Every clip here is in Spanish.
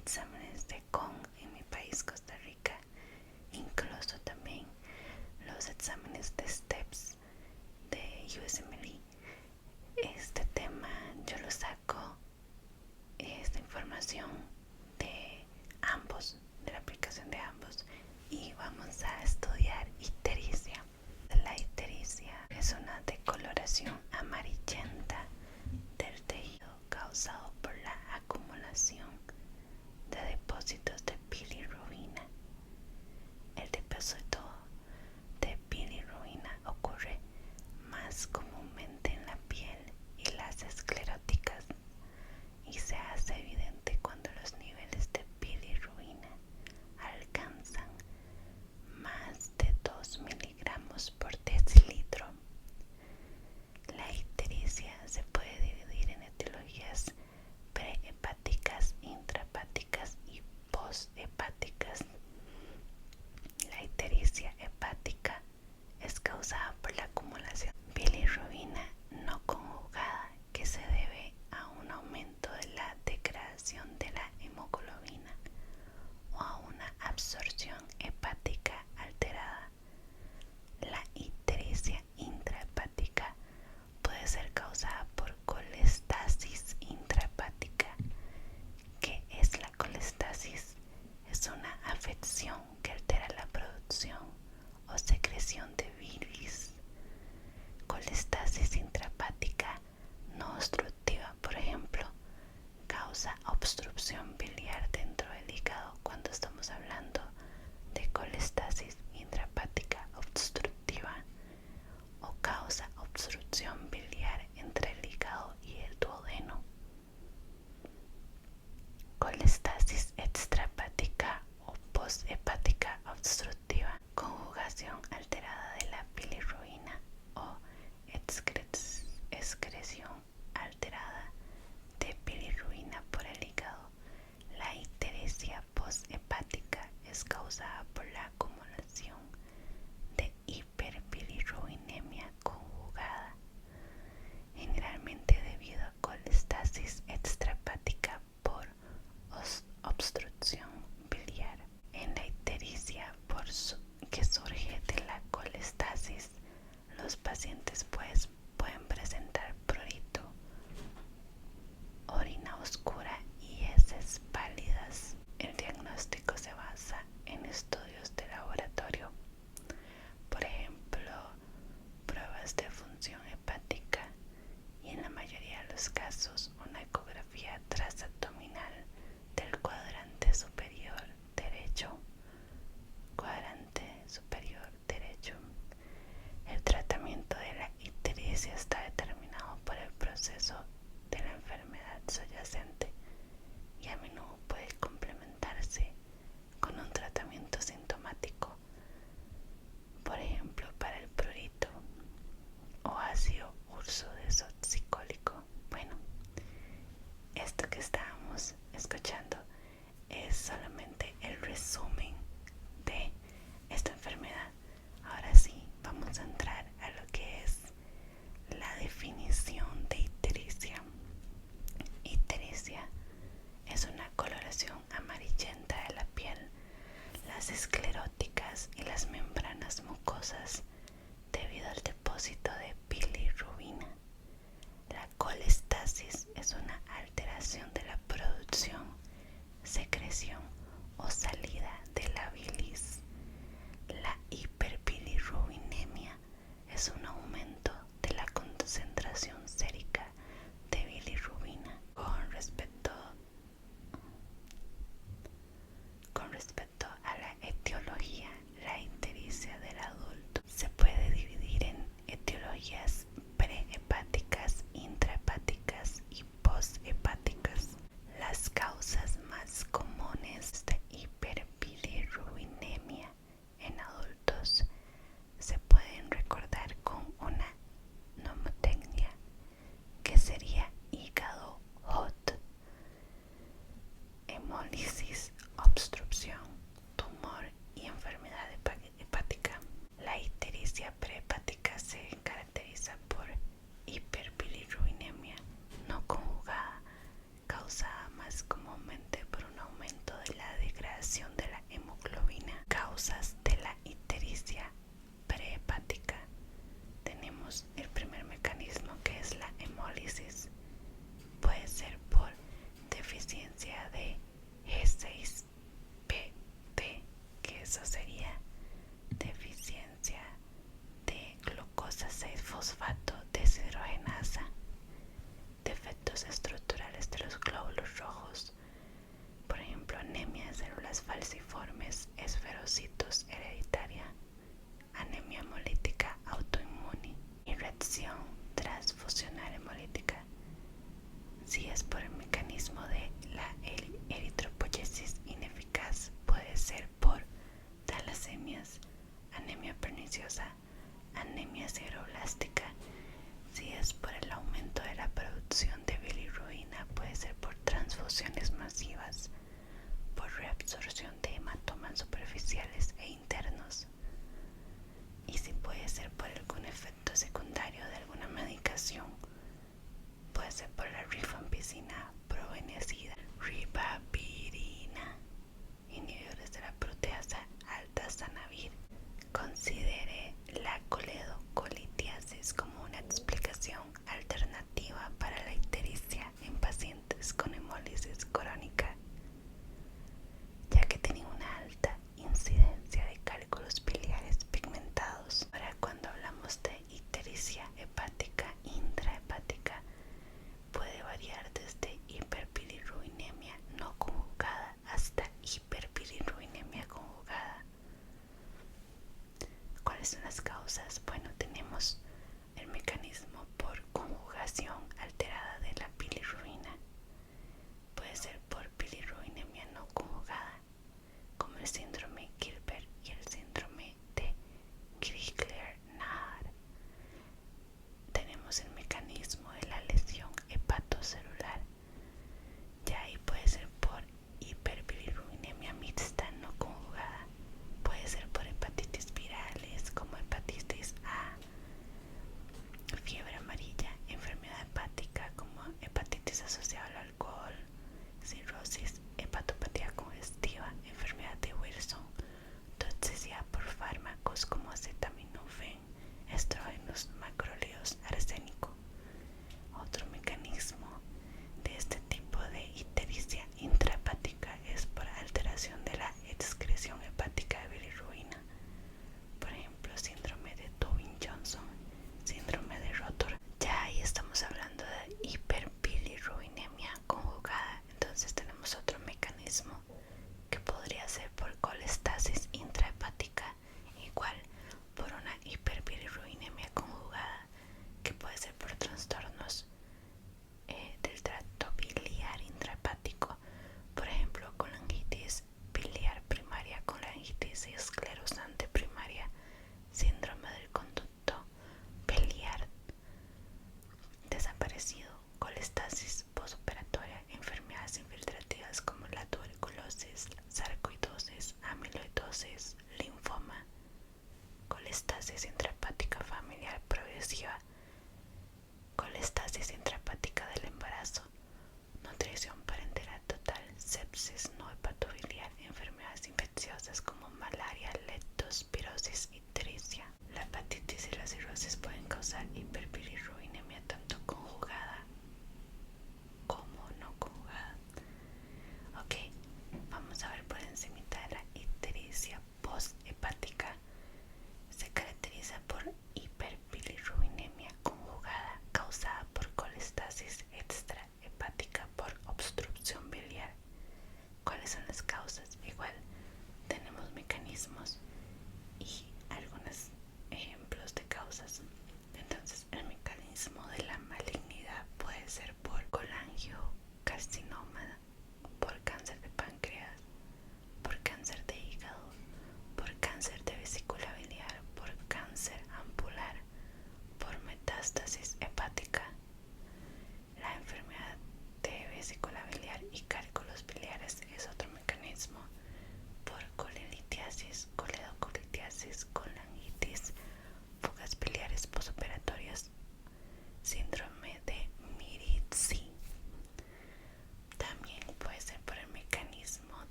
exámenes de CON en mi país, Costa Rica, incluso también los exámenes de STEPS de USMLE. Este tema yo lo saco, esta información de ambos, de la aplicación de ambos, y vamos a estudiar ictericia. La ictericia es una decoloración amarillenta del tejido causado por la acumulación de depósitos de bilirrubina. El depósito de bilirrubina ocurre más comúnmente en la piel y las escleróticas y se hace evidente cuando los niveles de bilirrubina alcanzan más de 2 miligramos por decilitro. La ictericia se puede dividir en etiologías prehepáticas, intrahepáticas y posthepáticas. La ictericia hepática es causada por la acumulación de bilirrubina no conjugada que se debe a un aumento de la degradación de la hemoglobina o a una absorción hepática alterada. La ictericia intrahepática puede ser causada por colestasis intrahepática. ¿Qué es la colestasis? Es una afección que altera la producción o secreción de bilis. Colestasis intrahepática no obstructiva, por ejemplo, causa obstrucción biliar dentro del hígado cuando estamos hablando de colestasis intrahepática obstructiva, o causa obstrucción biliar entre el hígado y el duodeno. Colestasis extrahepática o posthepática obstructiva, conjugación alterada de la bilirrubina o excreción alterada de bilirrubina por el hígado. La ictericia posthepática es causada por la acumulación de hiperbilirrubinemia conjugada, generalmente debido a colestasis extrahepática por obstrucción biliar. En la ictericia que surge de la colestasis, los pacientes pueden presentar prurito, orina oscura y heces pálidas. El diagnóstico se basa en estudios de laboratorio, por ejemplo, pruebas de función hepática y en la mayoría de los casos una ecografía transabdominal del cuadrante superior derecho. El tratamiento de la ictericia está determinado por el proceso de la enfermedad subyacente y a menudo puede complementarse con un tratamiento sintomático, por ejemplo para el prurito o ácido ursodesoxicólico. Bueno, perniciosa, anemia cereblástica. Si es por el aumento de la producción de bilirrubina, puede ser por transfusiones masivas, por reabsorción de hematomas superficiales e internos. Y si puede ser por algún efecto secundario de alguna medicación, puede ser por la rifampicina, probenecida, ribapirina, inhibidores de la proteasa alta-zanavir. Considere la coledocolitiasis como una explicación al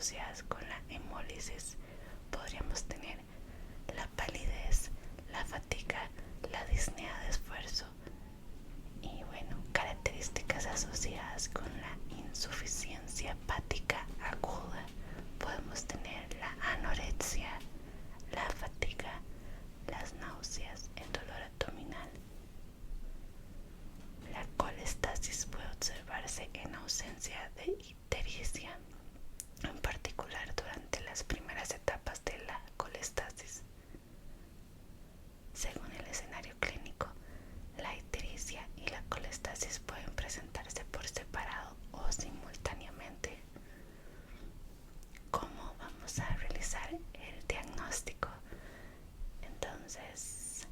asociadas con la hemólisis podríamos tener la palidez, la fatiga, la disnea de esfuerzo y bueno, características asociadas con la insuficiencia hepática aguda. Podemos tener la anorexia, la fatiga, las náuseas, el dolor abdominal. La colestasis puede observarse en ausencia de ictericia, en particular durante las primeras etapas de la colestasis. Según el escenario clínico, la ictericia y la colestasis pueden presentarse por separado o simultáneamente. ¿Cómo vamos a realizar el diagnóstico? Entonces,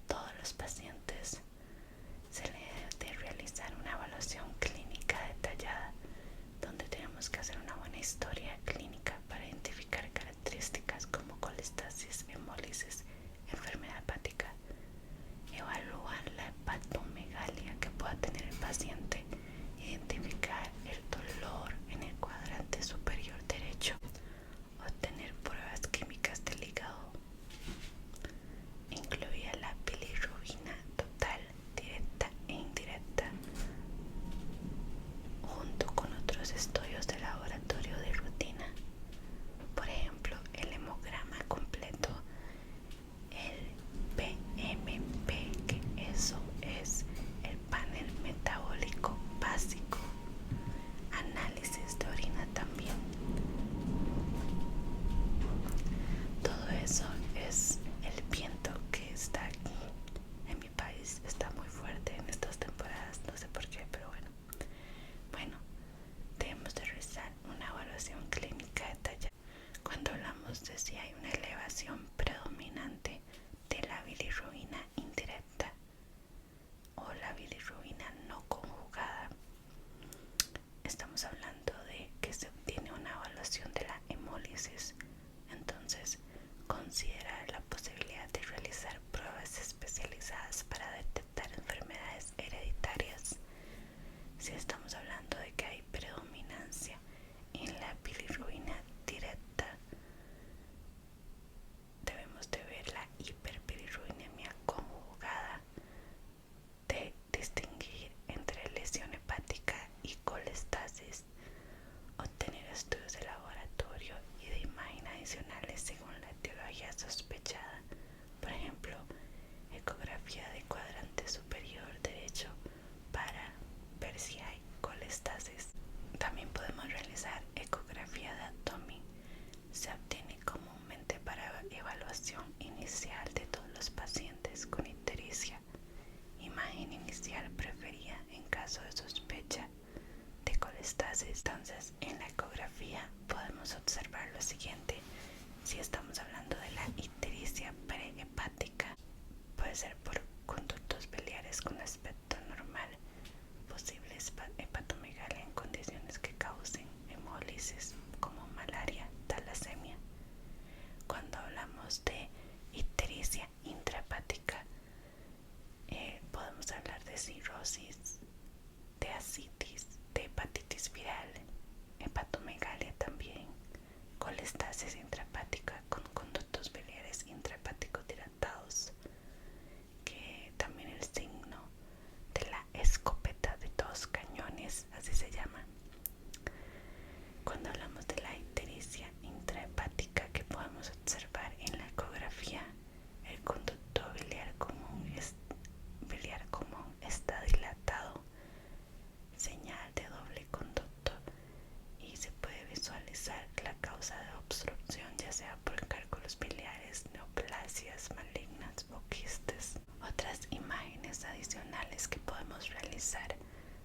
todos los pacientes se le debe realizar una evaluación clínica detallada donde tenemos que hacer una buena historia clínica para identificar características como colestasis, hemólisis, enfermedad hepática, evaluar la hepatomegalia que pueda tener el paciente, identificar el dolor en el cuadrante superior derecho, obtener pruebas químicas del hígado, incluida la bilirrubina total, directa e indirecta, junto con otros estudios de laboratorio de rutina, por ejemplo el hemograma completo, el PMP, que eso es el panel metabólico básico, análisis de orina también. Todo eso es el viento que está aquí en mi país, está muy fuerte en estas temporadas, no sé por qué, pero bueno, debemos de realizar una evaluación clínica detallada. Cuando hablamos de si hay una elevación predominante de la bilirrubina indirecta o la bilirrubina no conjugada, estamos hablando de que se obtiene una evaluación de la hemólisis. Entonces, considerar la posibilidad de realizar pruebas especializadas para detectar enfermedades hereditarias. Si estamos hablando de que hay predominancia en la bilirrubina directa, debemos de ver la hiperbilirrubinemia conjugada, de distinguir entre lesión hepática y colestasis, obtener estudios de laboratorio y de imagen adicionales según la etiología sospechada, por ejemplo, ecografía de cuadrante superior derecho para ver si hay colestasis. También podemos realizar ecografía de abdomen. Se obtiene comúnmente para evaluación inicial de todos los pacientes con ictericia. Imagen inicial preferida en caso de sospecha de colestasis. Entonces, en la ecografía podemos observar lo siguiente. Si estamos hablando de la ictericia prehepática, puede ser por conductos biliares con aspecto normal, posibles hepatomegalia en condiciones que causen hemólisis como malaria, talasemia. Cuando hablamos de ictericia intrahepática, podemos hablar de cirrosis, de ascitis, de hepatitis viral, hepatomegalia también, colestasis intrahepática con conductos biliares intrahepáticos dilatados, que también el signo de la escopeta de 2 cañones, así se llama. Cuando hablamos de la ictericia intrahepática que podemos observar en la ecografía, el conducto biliar común está dilatado, señal de doble conducto, y se puede visualizar la causa de obstrucción, ya sea por cálculos biliares, neoplasias malignas o quistes. Otras imágenes adicionales que podemos realizar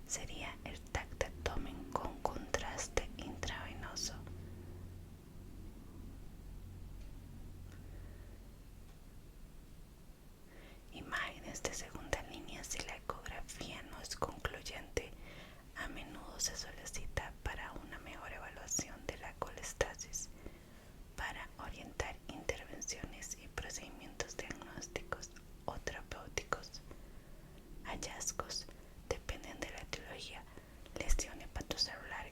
sería el TAC de abdomen con contraste intravenoso. Imágenes de segunda línea si la ecografía no es concluyente. A menudo se solicita para una mejor evaluación de la colestasis, para orientar intervenciones y procedimientos diagnósticos o terapéuticos. Hallazgos dependen de la etiología: lesión hepatocelular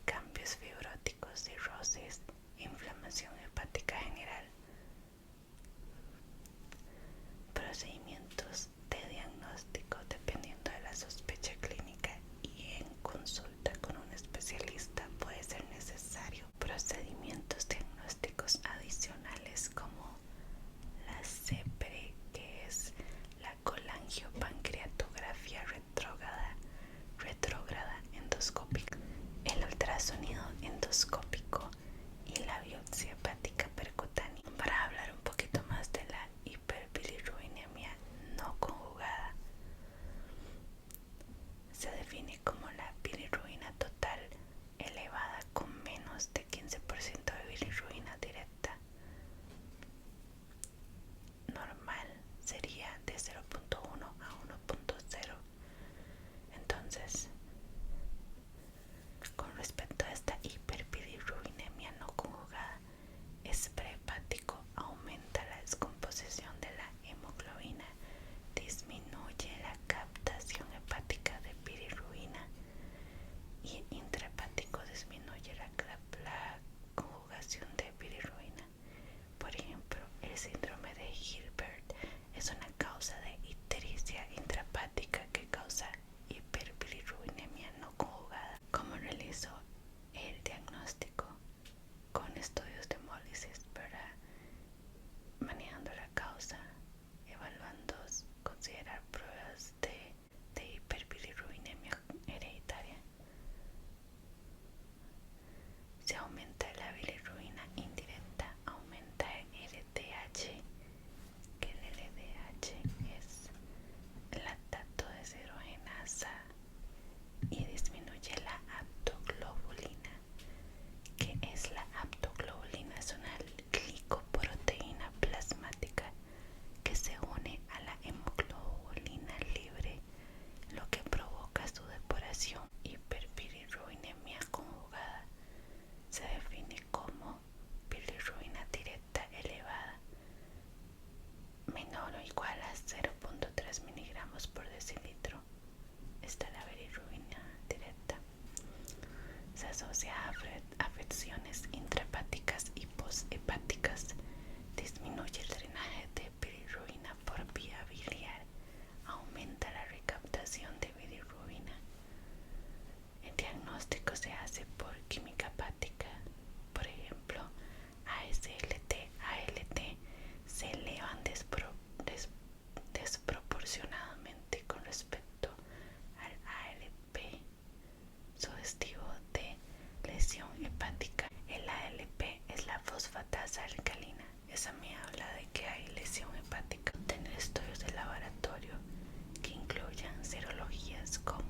es una causa de ictericia intrahepática que causa hiperbilirrubinemia no conjugada. ¿Cómo realizó el diagnóstico? Con estudios de hemólisis, ¿verdad? Manejando la causa, evaluando, considerar pruebas de hiperbilirrubinemia hereditaria. Si aumenta la bilirrubina indirecta, aumenta el LDH, que el LDH es lactato deshidrogenasa, y disminuye la aptoglobulina. ¿Qué es la aptoglobulina? Es una glicoproteína plasmática que se une a la hemoglobulina libre, lo que provoca su depuración. Hiperbilirrubinemia conjugada se define como bilirrubina directa elevada menor o igual a 0.3 miligramos por decilitro. Está la bilirrubina directa. Se asocia a afecciones intrahepáticas y posthepáticas. Disminuye el drenaje de bilirrubina por vía biliar. Aumenta la recaptación de bilirrubina. El diagnóstico se hace por química hepática. Por ejemplo, ASLT, ALT se elevan desproporcionadamente con respecto al ALP, sugestivo de lesión hepática. El ALP es la fosfatasa alcalina. Esa me habla de que hay lesión hepática. Tener estudios de laboratorio que incluyan serologías como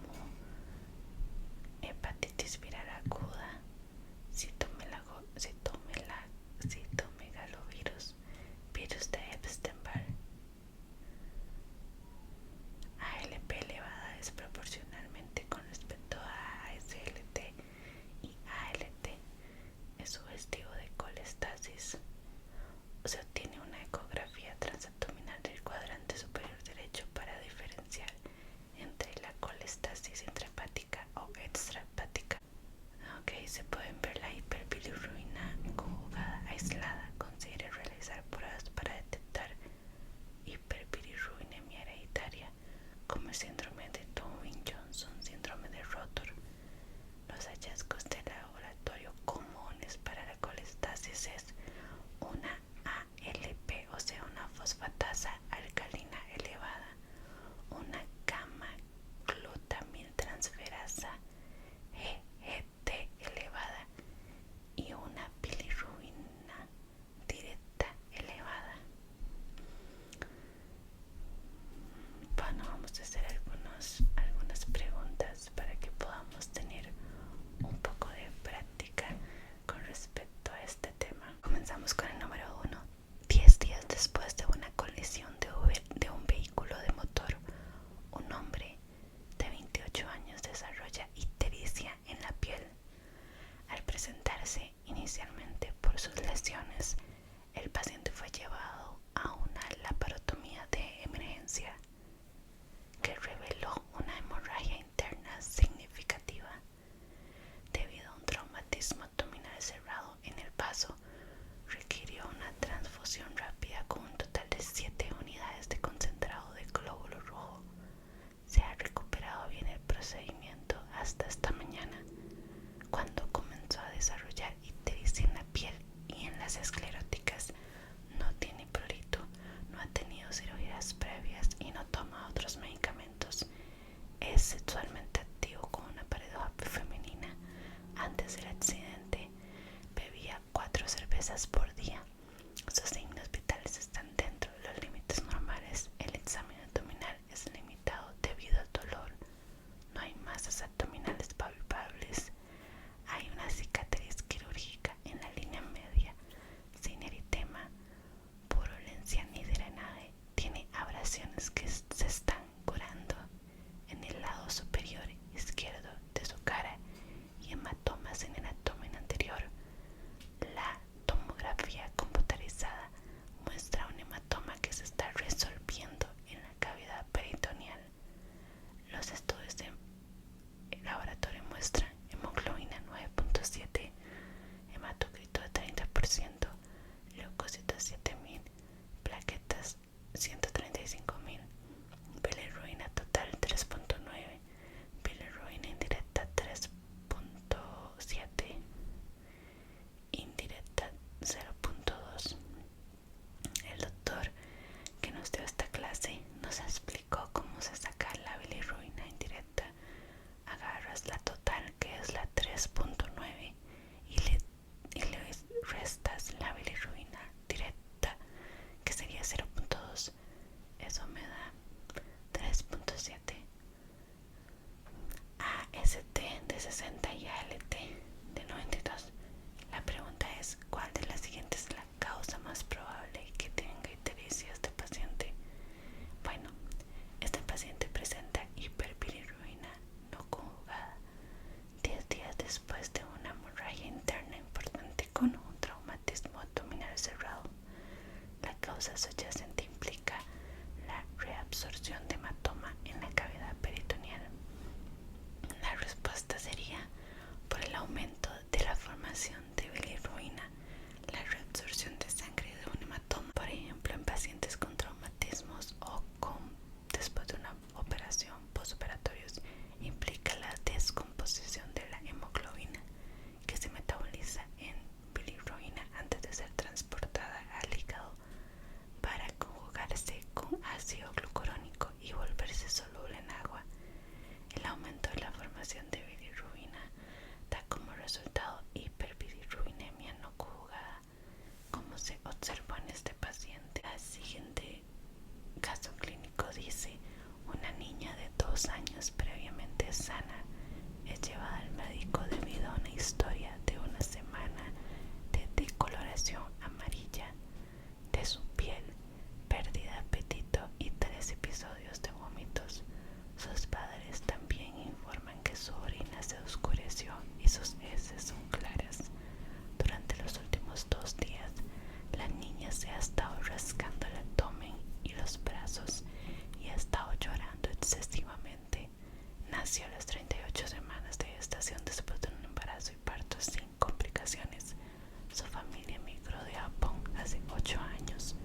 hepatitis viral aguda, citomegalovirus, virus de Epstein-Barr. ALP elevada desproporcionalmente con respecto a ASLT y ALT es sugestivo de colestasis. Se obtiene una ecografía transabdominal del cuadrante superior derecho para diferenciar entre la colestasis intrahepática o extrahepática. Se pueden ver la hiperbilirrubina conjugada aislada. Considere realizar pruebas para detectar hiperbilirrubinemia hereditaria como el síndrome de Towing-Johnson, síndrome de Rotor. Los hallazgos de laboratorio comunes para la colestasis es una ALP, o sea, una fosfatasa alcalina elevada, una gamma-glutamiltransferasa GGT elevada y una bilirrubina directa elevada. Bueno, vamos a hacer algunas preguntas para que podamos tener un poco de práctica con respecto a este tema. Comenzamos con el número 1. 10 días después de una colisión de un vehículo de motor, un hombre de 28 años desarrolla ictericia en la piel. Al presentarse inicialmente por sus lesiones, el paciente fue llevado a una laparotomía de emergencia que reveló una hemorragia interna significativa. Debido a un traumatismo abdominal cerrado en el vaso, requirió una transfusión rápida con un total de 7 unidades de concentrado de glóbulo rojo. Se ha recuperado bien el procedimiento hasta esta mañana, cuando comenzó a desarrollar ictericia en la piel y en las escleróticas. No tiene prurito, no ha tenido cirugías previas y no toma otros medicamentos. Es sexualmente activo con una pareja femenina. Antes del accidente bebía 4 cervezas por día. Sus signos vitales están dentro de los límites normales. El examen abdominal es limitado debido al dolor. No hay masas abdominales palpables. Hay una cicatriz quirúrgica en la línea media, sin eritema, purulencia ni drenaje. Tiene abrasiones que se están curando en el lado superior izquierdo de su cara y hematomas en el abdomen anterior. La tomografía con causa subyacente implica la reabsorción de hematoma en la cavidad peritoneal. La respuesta sería por el aumento de la formación de bilirruina, la reabsorción de sangre de un hematoma, por ejemplo en pacientes con traumatismos o después de una operación, postoperatorios, implica la descomposición de la hemoglobina, que se metaboliza en bilirruina antes de ser transportada al hígado para conjugarse con ácido glucurónico y volverse soluble en agua. El aumento de la formación de bilirrubina da como resultado hiperbilirrubinemia no conjugada, como se observó en este paciente. El siguiente caso clínico dice: una niña de 2 años previamente sana es llevada al médico debido a una historia de una semana de decoloración amarilla de su piel, pérdida de apetito y 3 episodios de vómitos. Sus padres también informan que su orina se oscureció y sus heces son claras. Durante los últimos 2 días, la niña se ha estado rascando el abdomen y los brazos y ha estado llorando excesivamente. Nació a las 38 semanas de gestación después de un embarazo y parto sin complicaciones. Su familia emigró de Japón hace 8 años.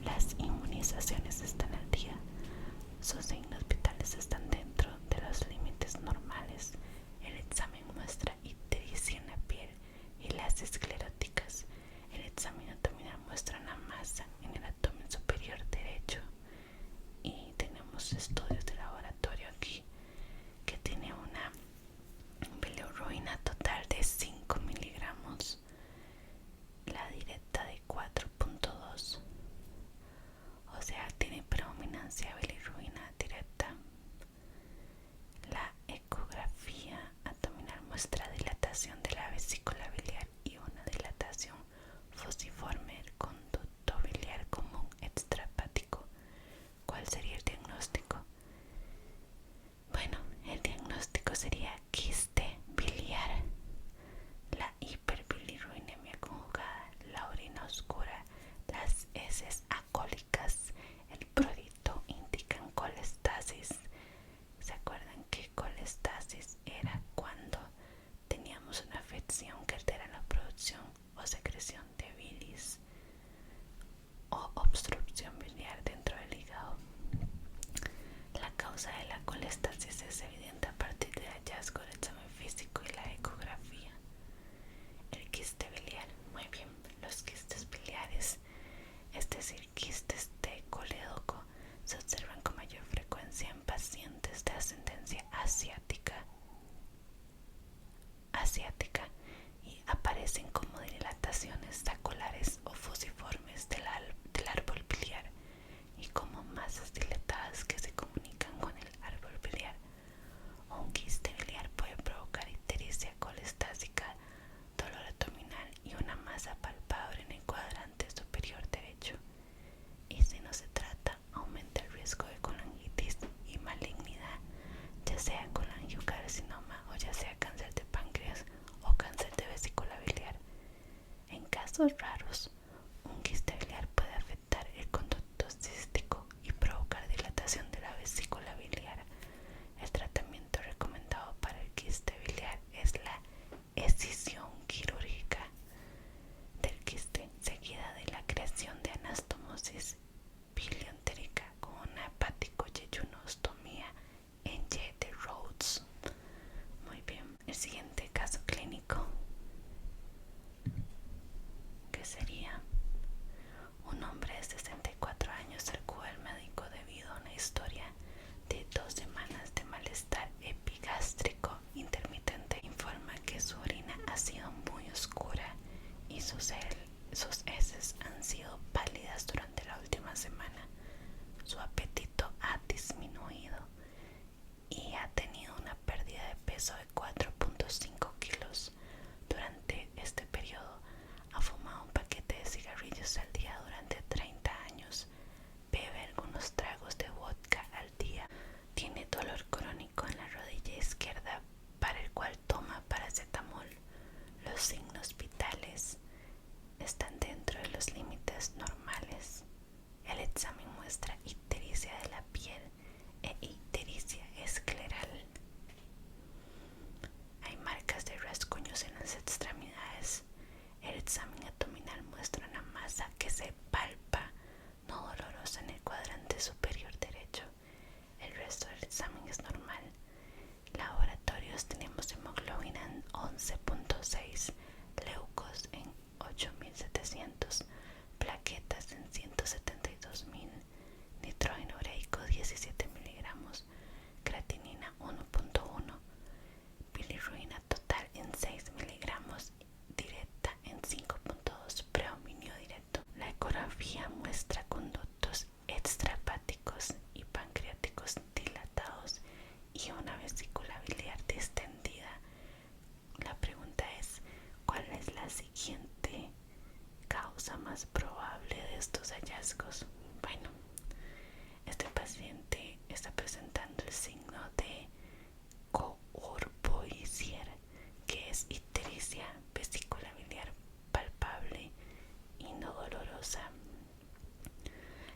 Las inmunizaciones están al día. Sus signos vitales están dentro de los límites normales. El examen muestra ictericia en la piel y las escleróticas. El examen abdominal muestra una masa en el abdomen superior derecho. Y tenemos estudios de laboratorio aquí que tiene una bilirruina total de 5 miligramos, la directa de 4.2, o sea, tiene predominancia bilirruina directa. La ecografía abdominal muestra dilatación de la vesícula biliar y una dilatación fusiforme del conducto biliar común extrahepático. ¿Cuál sería el diagnóstico? Bueno, el diagnóstico sería quiste biliar, la hiperbilirruinemia conjugada, la orina oscura, las heces acólicas, el prurito indican colestasis. ¿Se acuerdan que colestasis era cuando teníamos una afección que altera la producción o secreción de bilis o obstrucción biliar dentro del hígado? La causa de la colestasis es evidente a partir del hallazgo del examen físico y la ecografía. El quiste biliar. Muy bien, los quistes biliares, es decir, quistes de colédoco, se observan con mayor frecuencia en pacientes de ascendencia asiática y aparecen como dilataciones saculares o fusiformes del árbol biliar y como masas dilatadas que se comunican con el árbol biliar. Un quiste biliar puede provocar ictericia colestásica, dolor abdominal y una masa palpable en el cuadrante superior derecho. Y si no se trata, aumenta el riesgo de colangitis y malignidad, ya sea colangiocarcinoma o ya sea cáncer de páncreas o cáncer de vesícula biliar. En casos raros, un quiste biliar puede afectar el conducto cístico y provocar dilatación de la vesícula biliar. El tratamiento recomendado para el quiste biliar es la escisión quirúrgica del quiste, seguida de la creación de anastomosis bilioentérica con una hepático-yejunostomía en Y de Rhodes. Muy bien, el siguiente caso clínico, que sería un hombre de 64 años acudió al médico debido a una historia de 2 semanas de malestar epigástrico intermitente. Informa que su orina ha sido muy oscura y sus heces han sido pálidas durante la última semana. Su apetito ha disminuido y ha tenido una pérdida de peso de 4.5 kilos. Durante este periodo ha fumado un paquete de cigarrillos al día durante 30 años, bebe algunos tragos de vodka al día, tiene dolor crónico en la rodilla izquierda para el cual toma paracetamol. Los signos vitales están dentro de los límites normales. causa más probable de estos hallazgos? Bueno, este paciente está presentando el signo de Courvoisier, que es ictericia vesícula biliar palpable y no dolorosa.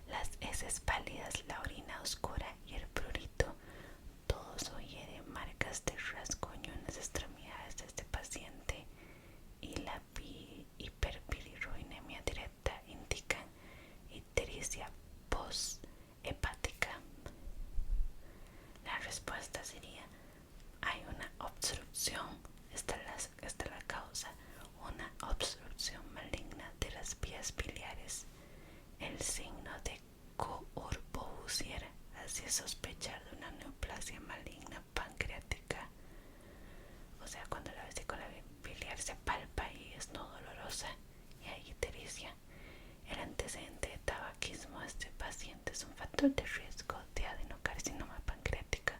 Las heces pálidas, la orina oscura y el prurito, todo sugiere marcas de rasguño en las extremidades de este paciente, y la hiperbilirruinemia directa indican ictericia posthepática. La respuesta sería: hay una obstrucción, esta es la causa, una obstrucción maligna de las vías biliares. El signo de Courvoisier hace sospechar de una neoplasia maligna pancreática. O sea, cuando la vesícula biliar se palpa y es no dolorosa y hay ictericia. El antecedente de tabaquismo de este paciente es un factor de riesgo de adenocarcinoma pancreática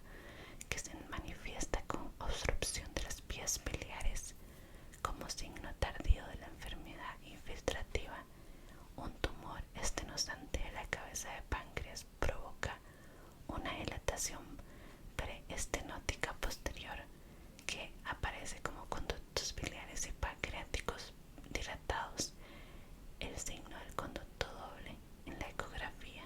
que se manifiesta con obstrucción de las vías biliares. Como signo tardío de la enfermedad infiltrativa, un tumor estenosante de la cabeza de páncreas provoca una dilatación preestenótica posterior que aparece como conductos biliares y pancreáticos dilatados. El signo del conducto doble en la ecografía.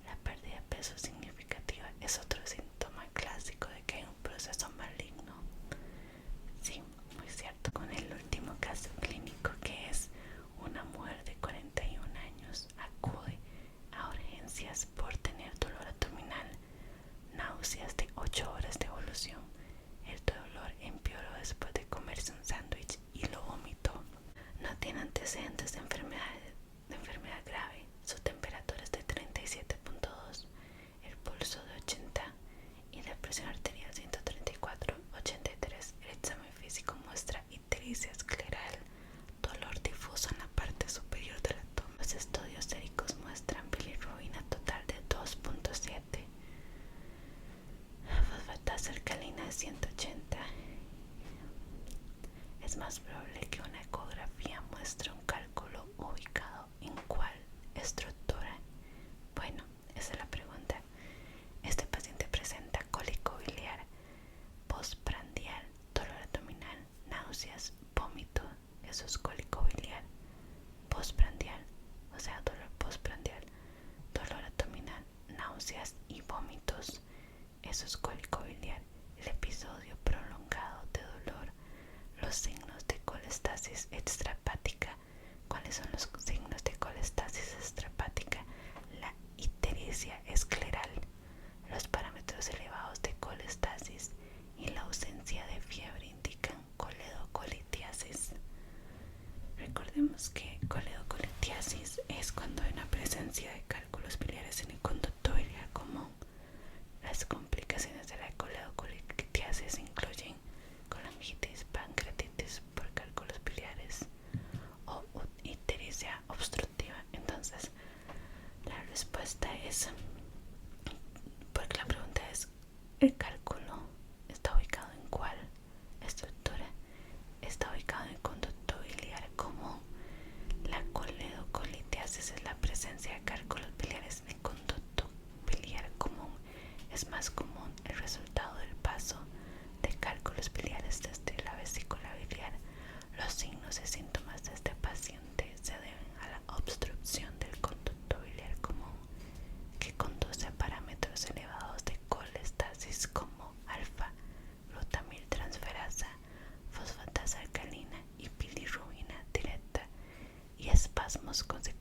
La pérdida de peso significativa es otro síntoma clásico de que hay un proceso maligno. Sí, muy cierto. Con el último caso clínico, que es una mujer de 41 años, acude a urgencias por tener dolor abdominal, náuseas de 8 horas de evolución. El dolor empeoró después de comerse un sándwich y lo vomitó. No tiene antecedentes de enfermedad grave. Su temperatura es de 37.2, el pulso de 80 y la presión arterial 134/83. El examen físico muestra ictericia escleral, dolor difuso en la parte superior del abdomen. Los estudios séricos muestran bilirrubina total de 2.7, fosfatasa alcalina de 180. Es más probable que una ecografía muestre un cálculo ubicado en cuál estructura. Bueno, esa es la pregunta. Este paciente presenta cólico biliar postprandial, dolor abdominal, náuseas, vómito. Eso es cólico biliar postprandial, o sea, dolor postprandial, dolor abdominal, náuseas y vómitos. Eso es cólico biliar. El episodio prolongado de dolor, los signos de colestasis extrahepática. ¿Cuáles son los signos de colestasis extrahepática? La ictericia escleral, los parámetros elevados de colestasis y la ausencia de fiebre indican coledocolitiasis. Recordemos que coledocolitiasis es cuando hay una presencia de cálculos biliares en el conducto biliar común. Las complicaciones de la coledocolitiasis incluyen colangitis, pancreatitis por cálculos biliares o ictericia obstructiva. Entonces, la respuesta es, porque la pregunta es, ¿el cálculo está ubicado en cuál estructura? Está ubicado en el conducto biliar común. La coledocolitiasis es la presencia de cálculos biliares en el conducto biliar común. Es más común el resultado del paso de cálculos biliares desde la vesícula biliar. Los signos y síntomas de este paciente se deben a la obstrucción del conducto biliar común, que conduce a parámetros elevados de colestasis como alfa-glutamiltransferasa, fosfatasa alcalina y bilirrubina directa, y espasmos consecutivos